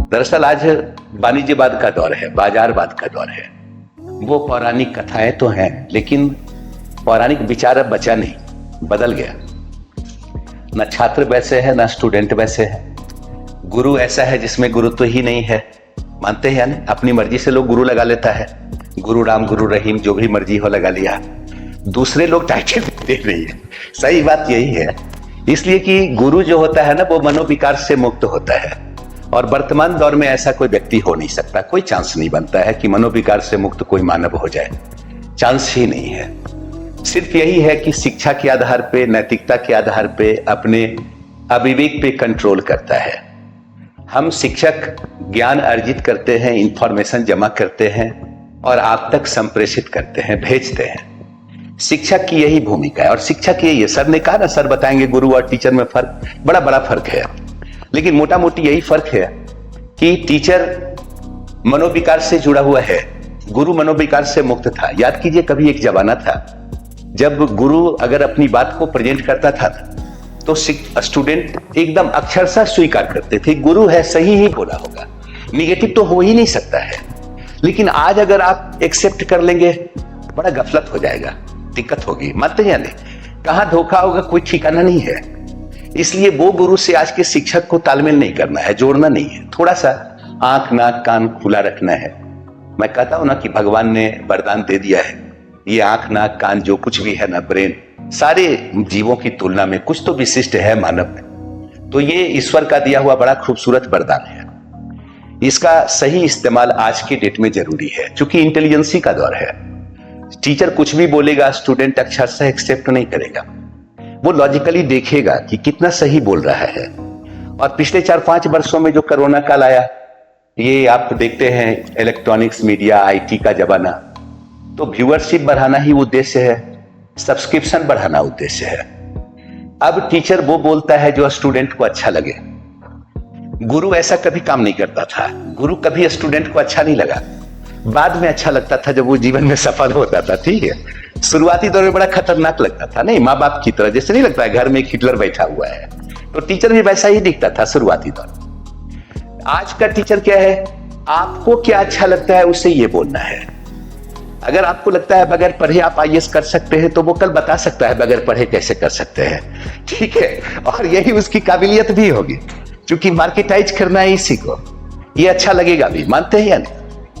दरअसल आज वाणिज्यवाद का दौर है, बाजारवाद का दौर है। वो पौराणिक कथाएं तो हैं, लेकिन पौराणिक विचार अब बचा नहीं, बदल गया। ना छात्र वैसे है, ना स्टूडेंट वैसे है। गुरु ऐसा है जिसमें गुरुत्व ही नहीं है। मानते हैं ना, अपनी मर्जी से लोग गुरु लगा लेता है। गुरु राम, गुरु रहीम, जो भी मर्जी हो लगा लिया। दूसरे लोग टाइटल देते नहीं है। सही बात यही है, इसलिए कि गुरु जो होता है ना, वो मनोविकार से मुक्त होता है। और वर्तमान दौर में ऐसा कोई व्यक्ति हो नहीं सकता, कोई चांस नहीं बनता है कि मनोविकार से मुक्त कोई मानव हो जाए। चांस ही नहीं है। सिर्फ यही है कि शिक्षा के आधार पे, नैतिकता के आधार पे, अपने अविवेक पे कंट्रोल करता है। हम शिक्षक ज्ञान अर्जित करते हैं, इंफॉर्मेशन जमा करते हैं और आप तक संप्रेषित करते हैं, भेजते हैं। शिक्षक की यही भूमिका है। और शिक्षक ये सर ने कहा ना, सर बताएंगे गुरु और टीचर में फर्क, बड़ा बड़ा फर्क है। लेकिन मोटा मोटी यही फर्क है कि टीचर मनोविकार से जुड़ा हुआ है, गुरु मनोविकार से मुक्त था। याद कीजिए, कभी एक जमाना था जब गुरु अगर अपनी बात को प्रेजेंट करता था तो स्टूडेंट एकदम अक्षरशः स्वीकार करते थे, गुरु है, सही ही बोला होगा, निगेटिव तो हो ही नहीं सकता है। लेकिन आज अगर आप एक्सेप्ट कर लेंगे, बड़ा गफलत हो जाएगा, दिक्कत होगी। मानते हैं नहीं, कहां धोखा होगा कोई ठिकाना नहीं है। इसलिए वो गुरु से आज के शिक्षक को तालमेल नहीं करना है, जोड़ना नहीं है। थोड़ा सा आंख नाक कान खुला रखना है। मैं कहता हूं ना कि भगवान ने वरदान दे दिया है, ये आंख नाक कान जो कुछ भी है ना, ब्रेन, सारे जीवों की तुलना में कुछ तो विशिष्ट है मानव में। तो ये ईश्वर का दिया हुआ बड़ा खूबसूरत वरदान है। इसका सही इस्तेमाल आज के डेट में जरूरी है, क्योंकि इंटेलिजेंसी का दौर है। टीचर कुछ भी बोलेगा, स्टूडेंट अक्षरशः एक्सेप्ट नहीं करेगा। वो लॉजिकली देखेगा कि कितना सही बोल रहा है। और पिछले 4-5 वर्षों में जो कोरोना काल आया, ये आप देखते हैं, इलेक्ट्रॉनिक्स, मीडिया, आईटी का जमाना, तो व्यूअरशिप बढ़ाना ही उद्देश्य है, सब्सक्रिप्शन बढ़ाना उद्देश्य है। अब टीचर वो बोलता है जो स्टूडेंट को अच्छा लगे। गुरु ऐसा कभी काम नहीं करता था। गुरु कभी स्टूडेंट को अच्छा नहीं लगा, बाद में अच्छा लगता था जब वो जीवन में सफल होता था। ठीक है, शुरुआती दौर में बड़ा खतरनाक लगता था, नहीं, माँ बाप की तरह, जैसे नहीं लगता है घर में एक हिटलर बैठा हुआ है, तो टीचर भी वैसा ही दिखता था शुरुआती दौर। आज का टीचर क्या है, आपको क्या अच्छा लगता है उससे ये बोलना है। अगर आपको लगता है बगैर पढ़े आप आईएएस कर सकते हैं, तो वो कल बता सकता है बगैर पढ़े कैसे कर सकते हैं। ठीक है, और यही उसकी काबिलियत भी होगी, क्योंकि मार्केटाइज करना है इसी को, ये अच्छा लगेगा भी। मानते हैं या नहीं?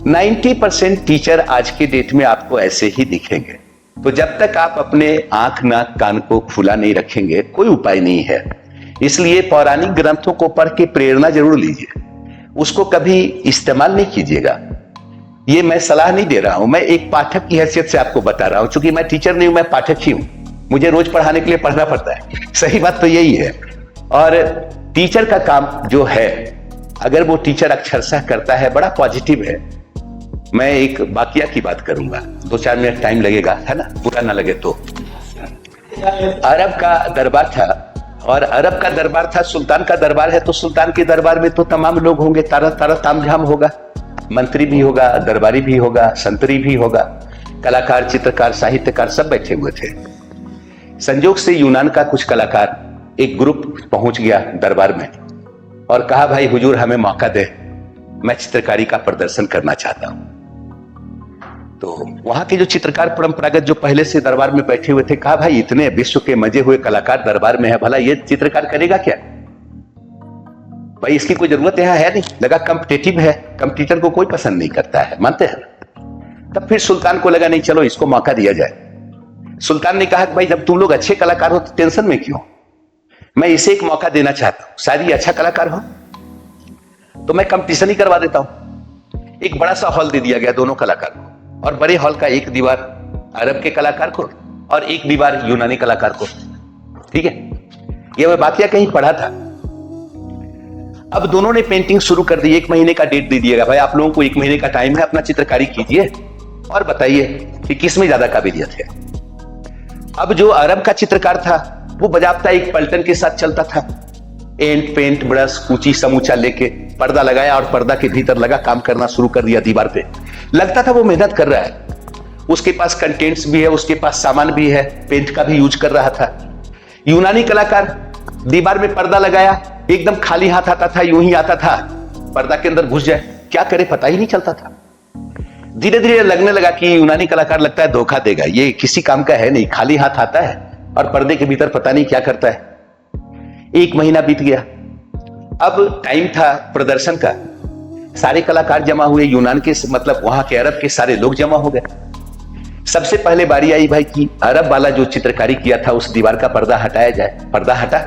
90% टीचर आज के डेट में आपको ऐसे ही दिखेंगे। तो जब तक आप अपने आंख नाक कान को खुला नहीं रखेंगे, कोई उपाय नहीं है। इसलिए पौराणिक ग्रंथों को पढ़ के प्रेरणा जरूर लीजिए, उसको कभी इस्तेमाल नहीं कीजिएगा। ये मैं सलाह नहीं दे रहा हूं, मैं एक पाठक की हैसियत से आपको बता रहा हूं। क्योंकि मैं टीचर नहीं हूं, मैं पाठक ही हूं, मुझे रोज पढ़ाने के लिए पढ़ना पड़ता है। सही बात तो यही है। और टीचर का काम जो है, अगर वो टीचर अक्षरशः करता है, बड़ा पॉजिटिव है। मैं एक वाकया की बात करूंगा, 2-4 मिनट टाइम लगेगा, है ना, बुरा ना लगे तो। अरब का दरबार था, और अरब का दरबार था, सुल्तान का दरबार है, तो सुल्तान के दरबार में तो तमाम लोग होंगे, तारा तामझाम होगा, मंत्री भी होगा, दरबारी भी होगा, संतरी भी होगा, कलाकार, चित्रकार, साहित्यकार सब बैठे हुए थे। संजोग से यूनान का कुछ कलाकार, एक ग्रुप पहुंच गया दरबार में और कहा, भाई हुजूर हमें मौका दे, मैं चित्रकारी का प्रदर्शन करना चाहता हूं। तो वहां के जो चित्रकार परंपरागत जो पहले से दरबार में बैठे हुए थे, कहा, भाई इतने विश्व के मजे हुए कलाकार दरबार में है, भला ये चित्रकार करेगा क्या? भाई इसकी कोई जरूरत यहाँ है नहीं। लगा कॉम्पिटिटिव है, कंपटीटर को कोई पसंद नहीं करता है, मानते हैं। तब फिर सुल्तान को लगा, नहीं, चलो इसको मौका दिया जाए। सुल्तान ने कहा कि भाई जब तुम लोग अच्छे कलाकार हो तो टेंशन में क्यों, मैं इसे एक मौका देना चाहता हूं, शायद ये अच्छा कलाकार हो, तो मैं कंपटीशन ही करवा देता हूं। एक बड़ा सा हॉल दे दिया गया दोनों कलाकार को, और बड़े हॉल का एक दीवार अरब के कलाकार को और एक दीवार यूनानी कलाकार को। ठीक है, यह मैं वाकया कहीं पढ़ा था। अब दोनों ने पेंटिंग शुरू कर दी। 1 महीने का डेट दे दिएगा, भाई आप लोगों को 1 महीने का टाइम है, अपना चित्रकारी कीजिए और बताइए कि किस में ज्यादा काबिलियत है। अब जो अरब का चित्रकार था, वो बजाबता एक पलटन के साथ चलता था, एंड पेंट ब्रश कूची समूचा लेके पर्दा लगाया और पर्दा के भीतर लगा काम करना शुरू कर दिया दीवार पे। लगता था वो मेहनत कर रहा है, उसके पास कंटेंट्स भी है, उसके पास सामान भी है, पेंट का भी यूज कर रहा था। यूनानी कलाकार दीवार में पर्दा लगाया, एकदम खाली हाथ आता था, यूं ही आता था, पर्दा के अंदर घुस जाए, क्या करे पता ही नहीं चलता था। धीरे धीरे लगने लगा कि यूनानी कलाकार लगता है धोखा देगा, ये किसी काम का है नहीं, खाली हाथ आता है और पर्दे के भीतर पता नहीं क्या करता है। 1 महीना बीत गया, अब टाइम था प्रदर्शन का, सारे कलाकार जमा हुए, यूनान के मतलब वहां के अरब के सारे लोग जमा हो गए। सबसे पहले बारी आई भाई कि अरब वाला जो चित्रकारी किया था उस दीवार का पर्दा हटाया जाए। पर्दा हटा,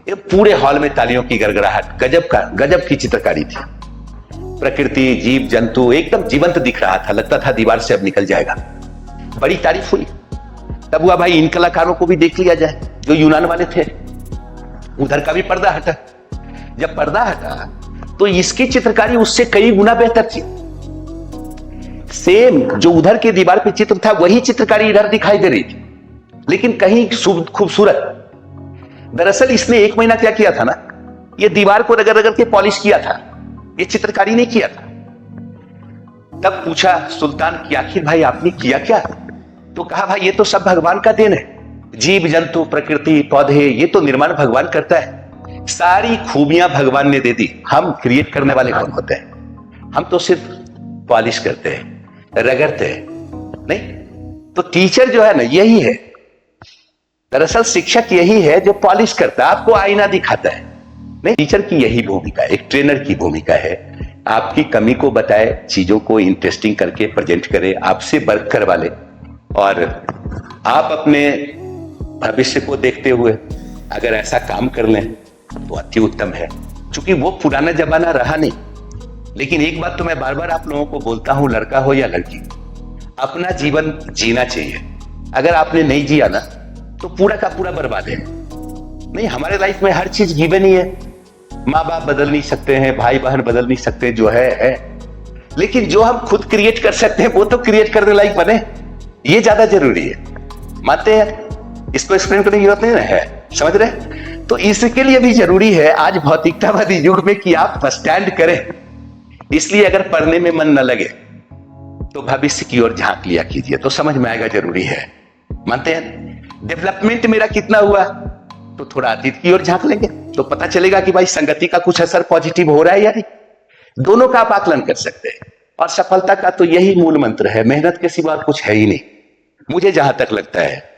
ये पूरे हॉल में तालियों की गड़गड़ाहट, गजब की चित्रकारी थी। प्रकृति, जीव जंतु एकदम जीवंत दिख रहा था, लगता था दीवार से अब निकल जाएगा। बड़ी तारीफ हुई। तब हुआ भाई इन कलाकारों को भी देख लिया जाए जो यूनान वाले थे। उधर का भी पर्दा हटा। जब पर्दा हटा तो इसकी चित्रकारी उससे कई गुना बेहतर थी। सेम जो उधर के दीवार पे चित्र था वही चित्रकारी इधर दिखाई दे रही थी, लेकिन कहीं खूबसूरत। दरअसल इसने 1 महीना क्या किया था ना, ये दीवार को रगड़ रगड़ के पॉलिश किया था, ये चित्रकारी नहीं किया था। तब पूछा सुल्तान कि आखिर भाई आपने किया क्या? तो कहा भाई ये तो सब भगवान का देन है, जीव जंतु, प्रकृति, पौधे, ये तो निर्माण भगवान करता है, सारी खूबियां भगवान ने दे दी। हम क्रिएट करने वाले कौन होते हैं? हम तो सिर्फ पॉलिश करते हैं, रगड़ते हैं। नहीं तो टीचर जो है ना यही है, दरअसल शिक्षक यही है जो पॉलिश करता है, आपको आईना दिखाता है। नहीं, टीचर की यही भूमिका, एक ट्रेनर की भूमिका है, आपकी कमी को बताए, चीजों को इंटरेस्टिंग करके प्रेजेंट करे, आपसे वर्क करवा ले, और आप अपने भविष्य को देखते हुए अगर ऐसा काम कर लें तो अति उत्तम है। क्योंकि वो पुराना जमाना रहा नहीं। लेकिन एक बात तो मैं बार बार आप लोगों को बोलता हूं, लड़का हो या लड़की, अपना जीवन जीना चाहिए। अगर आपने नहीं जिया ना तो पूरा का पूरा बर्बाद है। नहीं, हमारे लाइफ में हर चीज गिवन ही है। माँ बाप बदल नहीं सकते हैं, भाई बहन बदल नहीं सकते, जो है। लेकिन जो हम खुद क्रिएट कर सकते हैं वो तो क्रिएट करने लायक बने, ये ज्यादा जरूरी है। मानते हैं? इसको एक्सप्लेन करने की जरूरत नहीं है, समझ रहे? तो इसके लिए भी जरूरी है आज भौतिकतावादी युग में कि आप स्टैंड करें। इसलिए अगर पढ़ने में मन न लगे तो भविष्य की ओर झांक लिया कीजिए, तो समझ में आएगा, जरूरी है। मानते हैं? डेवलपमेंट मेरा कितना हुआ, तो थोड़ा अतीत की ओर झांक लेंगे तो पता चलेगा कि भाई संगति का कुछ असर पॉजिटिव हो रहा है या नहीं। दोनों का आप आकलन कर सकते हैं। और सफलता का तो यही मूल मंत्र है, मेहनत के सिवा कुछ है ही नहीं, मुझे जहां तक लगता है।